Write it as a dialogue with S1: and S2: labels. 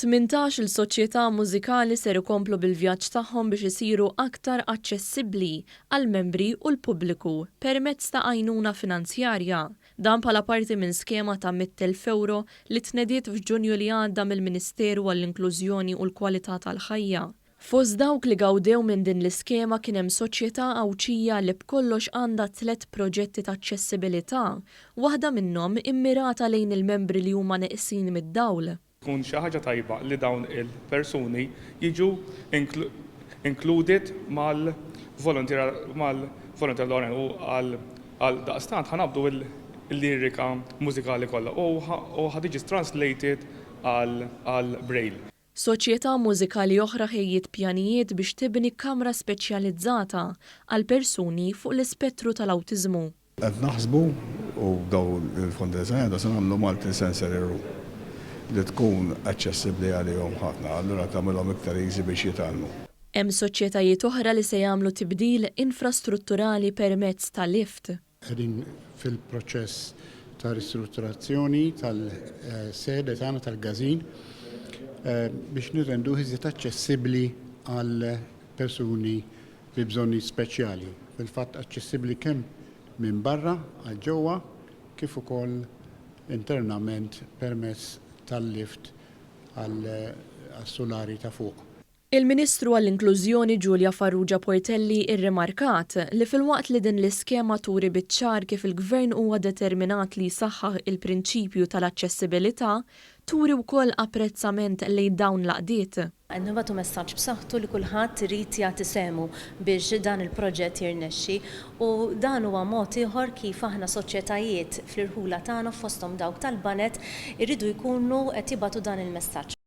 S1: Tmintax-il soċjetà mużikali ser ikomplu bil-vjaġġ tagħhom biex isiru aktar aċċessibbli għall-membri u l-pubbliku permezz ta' għajnuna finanzjarja. Dan bħala parti minn skema ta' 100,000 euro li tnediet f'Ġunju li għadda mill-Ministeru għall-Inklużjoni u l-Kwalità tal-Ħajja. Fost dawk li gawdew minn din l-iskema kien hemm soċjetà Għawdxija li b'kollox għandha 3 proġetti ta' aċċessibilità, waħda minnhom immirata lejn il-membri li huma neqsin mid-dawl.
S2: Tkun xi ħaġa tajba li dawn il-persuni jiġu included mal-voluntiera u għal daqstant ħanabdu l-lirika mużikali kollha u ħadiġi translated għal braille.
S1: Soċjetà mużikali oħra ħejjiet pjanijiet biex tibni kamra speċjalizzata għal persuni fuq l-ispettru tal-awtiżmu.
S3: Qed naħsbu u daw il-fondi se nagħmlu multi-sensory room li tkun aċċessibbli għalihom ħafna, allura tagħmilhom iktar easy biex jitgħallmu.
S1: Hemm soċjetajiet oħra li se jagħmlu tibdil infrastrutturali permezz ta' lift.
S4: Qegħdin fil-proċess ta' ristrutturazzjoni tal-sede tagħna tal-gażin biex nirrendu iżjed aċċessibbli għal persuni bi bżonni speċjali. Fil-fatt aċċessibbli kemm minn barra għal ġewwa kif ukoll internament permezz tal-lift għal-solari ta' fuq.
S1: Il-Ministru għall-Inklużjoni Ġulja Farrugia Portelli irrimarkat li fil-waqt li din l-iskema turi biċ-ċar kif il-Gvern huwa determinat li jsaħħaħ il-prinċipju tal-aċċessibilità, turi wkoll apprezzament lejn dawn l-għaqdiet.
S5: Nibgħatu messaġġ b'saħħtu li kulħadd irid jagħti semu biex dan il-proġett jirnexxi u dan huwa mod ieħor kif aħna soċjetajiet fl-irħula tagħna fosthom dawk tal-banet irridu jkunu qed jibgħatu dan il-messaġġ.